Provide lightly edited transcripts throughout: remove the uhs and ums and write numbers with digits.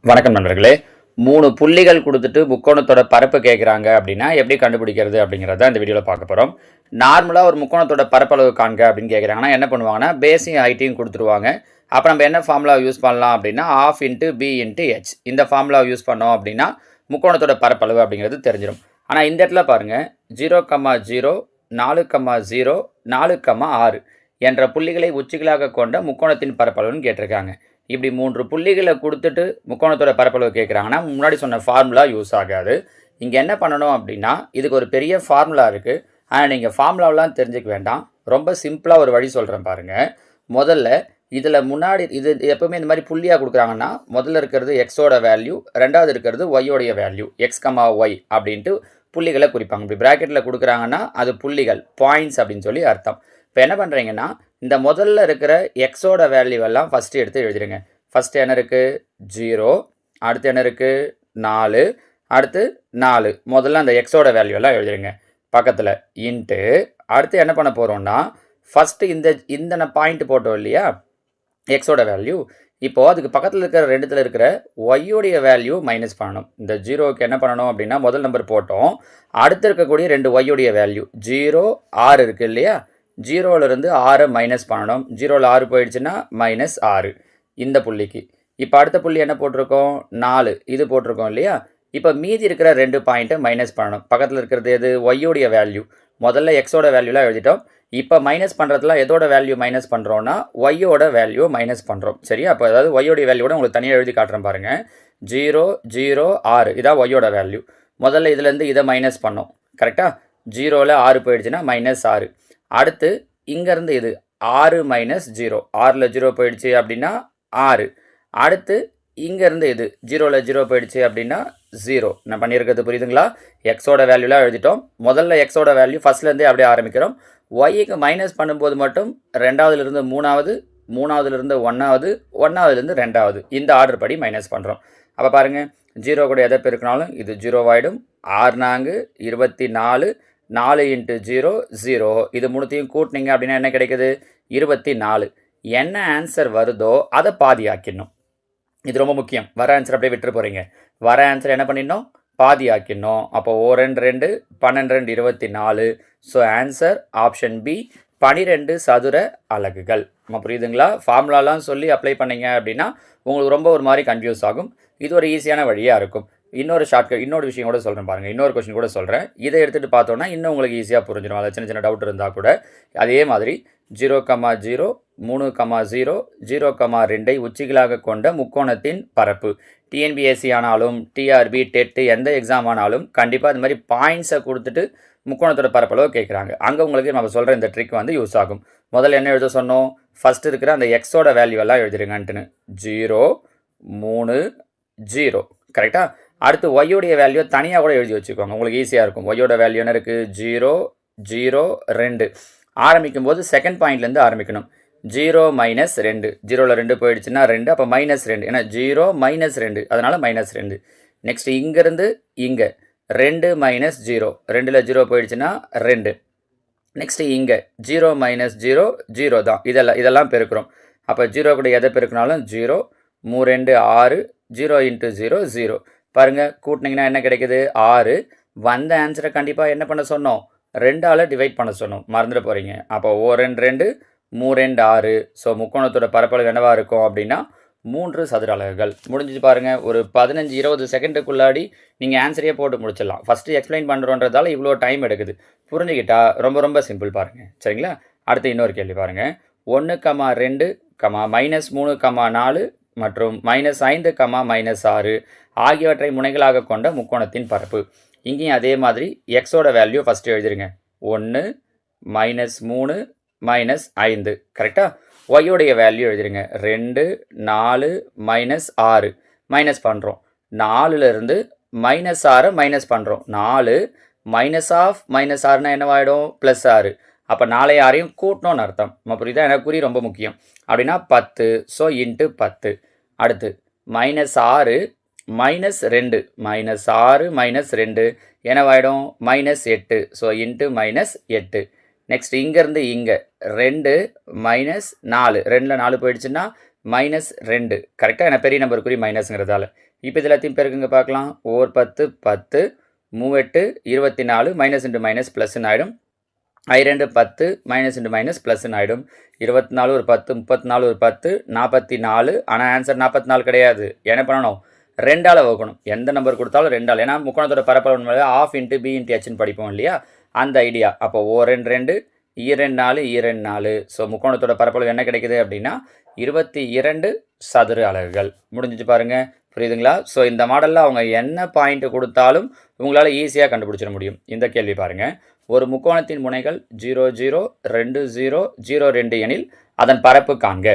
வணக்கம் நண்பர்களே. 3 புள்ளிகள் குடுத்துட்டு முக்கோணத்தோட பரப்பு கேட்குறாங்க அப்படின்னா, எப்படி கண்டுபிடிக்கிறது அப்படிங்கிறத இந்த வீடியோல பார்க்க போறோம். நார்மலா ஒரு முக்கோணத்தோட பரப்பளவு காண்க அப்படின்னு கேட்குறாங்கன்னா, என்ன பண்ணுவாங்கன்னா, பேஸையும் ஹைட்டையும் குடுத்துருவாங்க. அப்ப நம்ம என்ன ஃபார்முலா யூஸ் பண்ணலாம் அப்படின்னா, ½ × b × h. இந்த ஃபார்முலாவை யூஸ் பண்ணோம் அப்படின்னா, முக்கோணத்தோட பரப்பளவு அப்படிங்கிறது தெரிஞ்சிரும். ஆனா இந்த இடத்துல பாருங்க 0,0, 4,0, 4,6 என்ற புள்ளிகளை உச்சிகளாக கொண்ட முக்கோணத்தின் பரப்பளவுன்னு கேட்டிருக்காங்க. இப்படி 3 புள்ளிகளை கொடுத்துட்டு முக்கோணத்தோட பரப்பளவு கேட்குறாங்கன்னா, முன்னாடி சொன்ன ஃபார்முலா யூஸ் ஆகாது. இங்கே என்ன பண்ணணும் அப்படின்னா, இதுக்கு ஒரு பெரிய ஃபார்முலா இருக்குது. ஆனால் நீங்கள் ஃபார்முலாவெலாம் தெரிஞ்சுக்க வேண்டாம். ரொம்ப சிம்பிளாக ஒரு வழி சொல்கிறேன் பாருங்கள். முதல்ல இதில் முன்னாடி இது எப்போவுமே இந்த மாதிரி புள்ளியாக கொடுக்குறாங்கன்னா, முதல்ல இருக்கிறது எக்ஸோட வேல்யூ, ரெண்டாவது இருக்கிறது ஒய்யோடைய வேல்யூ, x, y அப்படின்ட்டு புள்ளிகளை குறிப்பாங்க. இப்படி ப்ராக்கெட்டில் கொடுக்குறாங்கன்னா அது புள்ளிகள், பாயிண்ட்ஸ் அப்படின்னு சொல்லி அர்த்தம். இப்போ என்ன பண்ணுறீங்கன்னா, இந்த முதல்ல இருக்கிற எக்ஸோட வேல்யூ எல்லாம் ஃபஸ்ட்டு எடுத்து எழுதிடுங்க. ஃபஸ்ட்டு என்ன இருக்குது 0, அடுத்து என்ன இருக்குது 4, அடுத்து 4. முதல்ல அந்த எக்ஸோட வேல்யூ எல்லாம் எழுதிடுங்க பக்கத்தில். இன்ட்டு அடுத்து என்ன பண்ண போகிறோம்னா, ஃபஸ்ட்டு இந்த பாயிண்ட் போட்டோம் இல்லையா எக்ஸோட வேல்யூ. இப்போது அதுக்கு பக்கத்தில் இருக்கிற ரெண்டுத்தில் இருக்கிற ஒய்யோடைய வேல்யூ மைனஸ் பண்ணணும். இந்த 0க்கு என்ன பண்ணணும் அப்படின்னா, முதல் நம்பர் போட்டோம், அடுத்து இருக்கக்கூடிய 2 ஒய்யோடைய வேல்யூ 0, 6 இருக்குது இல்லையா, 0லேருந்து 6 மைனஸ் பண்ணணும். 0ல் 6 போயிடுச்சுன்னா -6 இந்த புள்ளிக்கு. இப்போ அடுத்த புள்ளி என்ன போட்டிருக்கோம் 4, இது போட்டிருக்கோம் இல்லையா. இப்போ மீதி இருக்கிற 2 பாயிண்ட்டை மைனஸ் பண்ணணும். பக்கத்தில் இருக்கிறது எது ஒய்யோடைய வேல்யூ. முதல்ல எக்ஸோட வேல்யூலாம் எழுதிட்டோம். இப்போ மைனஸ் பண்ணுறதுலாம் எதோட வேல்யூ மைனஸ் பண்ணுறோன்னா ஒய்யோட வேல்யூ மைனஸ் பண்ணுறோம். சரியா, அப்போ அதாவது ஒய்யோடைய வேல்யூட உங்களுக்கு தனியாக எழுதி காட்டுறேன் பாருங்கள். 0, 0, 6 இதான் ஒய்யோட வேல்யூ. முதல்ல இதுலேருந்து இதை மைனஸ் பண்ணோம். கரெக்டாக 0ல் 6 போயிடுச்சுன்னா -6. அடுத்து இங்கேருந்து இது 6 - 0, 6ல் 0 போயிடுச்சு அப்படின்னா 6. அடுத்து இங்கேருந்து இது 0ல் 0 போயிடுச்சு அப்படின்னா 0. நான் பண்ணியிருக்கிறது புரியுதுங்களா? எக்ஸோட வேல்யூலாம் எழுதிட்டோம். முதல்ல எக்ஸோட வேல்யூ ஃபஸ்ட்லேருந்தே அப்படியே ஆரம்பிக்கிறோம். ஒய்க்கு மைனஸ் பண்ணும்போது மட்டும் 2வதுலேருந்து 3வது, 3வதுலேருந்து 1வது, 1வதுலேருந்து 2வது இந்த ஆர்டர் படி மைனஸ் பண்ணுறோம். அப்போ பாருங்கள் 0 கூட எதை பெருக்கினாலும் இது 0 ஆகிடும். 6 4 24, 4 × 0 0. இது மூணுத்தையும் கூட்டினீங்க அப்படின்னா என்ன கிடைக்குது 24. என்ன ஆன்சர் வருதோ அதை பாதி ஆக்கிடணும். இது ரொம்ப முக்கியம். வர ஆன்சர் அப்படியே விட்டுரு போகிறீங்க. வர ஆன்சர் என்ன பண்ணிடணும் பாதி ஆக்கிடணும். அப்போ 2 2 12 2 24. ஸோ ஆன்சர் ஆப்ஷன் பி 12 சதுர அலகுகள். நம்ம புரியுதுங்களா? ஃபார்முலாலாம் சொல்லி அப்ளை பண்ணிங்க அப்படின்னா உங்களுக்கு ரொம்ப ஒரு மாதிரி கன்ஃபியூஸ் ஆகும். இது ஒரு ஈஸியான வழியாக இருக்கும். இன்னொரு விஷயம் கூட சொல்கிறேன் பாருங்கள். இன்னொரு கொஸ்டின் கூட சொல்கிறேன். இதை எடுத்துகிட்டு பார்த்தோன்னா இன்னும் உங்களுக்கு ஈஸியாக புரிஞ்சிடும். அதில் சின்ன சின்ன டவுட் இருந்தால் கூட. அதே மாதிரி 0,0, 3,0, 0,2 உச்சிகளாக கொண்ட முக்கோணத்தின் பரப்பு. டிஎன்பிஎஸ்சி ஆனாலும் டிஆர்பி டெட் எந்த எக்ஸாம் ஆனாலும் கண்டிப்பாக அது மாதிரி பாயிண்ட்ஸை கொடுத்துட்டு முக்கோணத்தோட பரப்பளவு கேட்குறாங்க. அங்கே உங்களுக்கு நம்ம சொல்கிற இந்த ட்ரிக் வந்து யூஸ் ஆகும். முதல்ல என்ன எழுத சொன்னோம், ஃபஸ்ட்டு இருக்கிற அந்த எக்ஸோட வேல்யூ எல்லாம் எழுதிருங்கன்ட்டுன்னு. 0, 3, 0 கரெக்டாக. அடுத்து ஒய்யோடைய வேல்யூ தனியாக கூட எழுதி வச்சுக்கோங்க, உங்களுக்கு ஈஸியாக இருக்கும். ஒய்யோட வேல்யூ என்ன இருக்குது 0, 0, 2. ஆரம்பிக்கும் போது செகண்ட் பாயிண்ட்லேருந்து ஆரம்பிக்கணும். 0 - 2, 0ல் 2 போயிடுச்சுன்னா 2, அப்போ -2. ஏன்னா 0 - 2 அதனால் -2. நெக்ஸ்ட் இங்கேருந்து இங்கே 2 - 0, 2ல் 0 போயிடுச்சுன்னா 2. நெக்ஸ்ட்டு இங்கே 0 - 0 0 தான். இதெல்லாம் பெருக்கிறோம். அப்போ 0 கூட எதை பெருக்கினாலும் 0, 3 2 6, 0 × 0 0. பாருங்கள் கூட்டினீங்கன்னா என்ன கிடைக்குது 6. வந்த ஆன்சரை கண்டிப்பாக என்ன பண்ண சொன்னோம் 2ஆல் டிவைட் பண்ண சொன்னோம், மறந்துட போகிறீங்க. அப்போ 2 2, 3 2 6. ஸோ முக்கோணத்தோட பரப்பளவு என்னவாக இருக்கும் அப்படின்னா 3 சதுர அலகுகள். முடிஞ்சிச்சு பாருங்கள். ஒரு 15-20 செகண்டுக்குள்ளாடி நீங்கள் ஆன்சரையே போட்டு முடிச்சிடலாம். ஃபஸ்ட்டு எக்ஸ்பிளைன் பண்ணுறோன்றதால இவ்வளோ டைம் எடுக்குது. புரிஞ்சுக்கிட்டா ரொம்ப ரொம்ப சிம்பிள் பாருங்கள். சரிங்களா? அடுத்து இன்னொரு கேள்வி பாருங்கள். 1, 2, -3, 4 மற்றும் -5, -6 ஆகியவற்றை முனைகளாக கொண்ட முக்கோணத்தின் பரப்பு. இங்கேயும் அதே மாதிரி எக்ஸோட வேல்யூ ஃபஸ்ட்டு எழுதிருங்க. 1, -3, -5 கரெக்டாக. ஒய்யோடைய வேல்யூ எழுதிருங்க. 2, 4, -6 மைனஸ் பண்ணுறோம். 4லேருந்து -6 மைனஸ் பண்ணுறோம். 4 -6னா என்னவாயிடும் +6. அப்போ 4 6ஐயும் கூட்டணும்னு அர்த்தம். நம்ம புரியுதா? எனக்கு குறி ரொம்ப முக்கியம். அப்படின்னா 10. ஸோ × 10. அடுத்து -6 -2, -6 -2 என்னவாயிடும் -8. ஸோ × -8. நெக்ஸ்ட் இங்கேருந்து இங்கே 2 - 4, 2ல் 4 போயிடுச்சுன்னா -2 கரெக்டாக என்ன பெரிய நம்பர் குறி மைனஸ்ங்கிறதால. இப்போ இது எல்லாத்தையும் பெருக்குங்க பார்க்கலாம். 1 10 10 3 8 24 மைனஸ் இன்ட்டு மைனஸ் ப்ளஸ்ன்னு ஆகிடும். I2 10 மைனஸ் இன்ட்டு மைனஸ் ப்ளஸ்ன்னு ஆகிடும். 24 ஒரு 10 34 ஒரு 10 44. ஆனால் ஆன்சர் 44 கிடையாது. என்ன பண்ணணும்? 2ஆல் வகுக்கணும். எந்த நம்பர் கொடுத்தாலும் 2ஆல். ஏன்னா முக்கோணத்தோட பரப்பளவு ½ இன்ட்டு பி இன்ட்டு ஹெச்னு படிப்போம் இல்லையா, அந்த ஐடியா. அப்போ O2 2 2 4 2 4. ஸோ முக்கோணத்தோட பரப்பளவு என்ன கிடைக்குது அப்படின்னா 22 சதுர அலகுகள். முடிஞ்சிச்சு பாருங்க. புரியுதுங்களா? ஸோ இந்த மாடலில் அவங்க என்ன பாயிண்ட் கொடுத்தாலும் உங்களால் ஈஸியாக கண்டுபிடிச்சிட முடியும். இந்த கேள்வி பாருங்கள். ஒரு முக்கோணத்தின் முனைகள் 0 0 2 0 0 2 எனில் அதன் பரப்பு காண்க.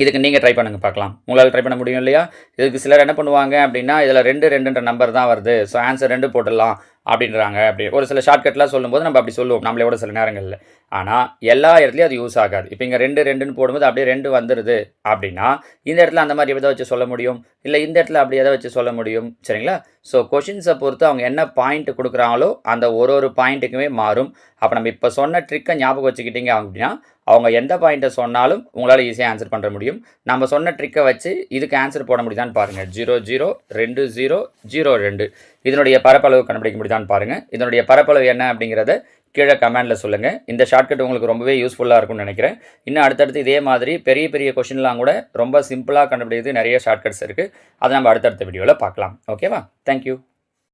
இதுக்கு நீங்கள் ட்ரை பண்ணுங்க பார்க்கலாம். உங்களால் ட்ரை பண்ண முடியும் இல்லையா? இதுக்கு சிலர் என்ன பண்ணுவாங்க அப்படின்னா, இதில் 2 2ன்ற நம்பர் தான் வருது, ஸோ ஆன்சர் 2 போட்டுடலாம் அப்படின்றாங்க. அப்படி ஒரு சில ஷார்ட்கட்லாம் சொல்லும்போது நம்ம அப்படி சொல்லுவோம் நம்மளோட சில நேரங்களில். ஆனால் எல்லா இடத்துலையும் அது யூஸ் ஆகாது. இப்போ இங்கே 2 2ன்னு போடும்போது அப்படியே 2 வந்துடுது அப்படின்னா இந்த இடத்துல அந்த மாதிரி எதை வச்சு சொல்ல முடியும், இல்லை இந்த இடத்துல அப்படி எதை வச்சு சொல்ல முடியும். சரிங்களா? ஸோ கொஷின்ஸை பொறுத்து அவங்க என்ன பாயிண்ட் கொடுக்குறாங்களோ அந்த ஒரு பாயிண்ட்டுக்குமே மாறும். அப்போ நம்ம இப்போ சொன்ன ட்ரிக்கை ஞாபகம் வச்சுக்கிட்டீங்க அப்படின்னா அவங்க எந்த பாயிண்ட்டை சொன்னாலும் உங்களால் ஈஸியாக ஆன்சர் பண்ணுற முடியும். நம்ம சொன்ன ட்ரிக்கை வச்சு இதுக்கு ஆன்சர் போட முடியுதான்னு பாருங்கள். 0 0 2 0 0 2 இதனுடைய பரப்பளவு கண்டுபிடிக்க முடியுதான்னு பாருங்கள். இதனுடைய பரப்பளவு என்ன அப்படிங்கிறத கீழே கமெண்டில் சொல்லுங்கள். இந்த ஷார்ட்கட் உங்களுக்கு ரொம்பவே யூஸ்ஃபுல்லாக இருக்கும்னு நினைக்கிறேன். இன்னும் அடுத்தடுத்து இதே மாதிரி பெரிய பெரிய கொஷின்லாம் கூட ரொம்ப சிம்பிளாக கண்டுபிடிக்கிறது நிறைய ஷார்ட்கட்ஸ் இருக்குது. அதை நம்ம அடுத்தடுத்த வீடியோவில் பார்க்கலாம். ஓகேவா? தேங்க்யூ.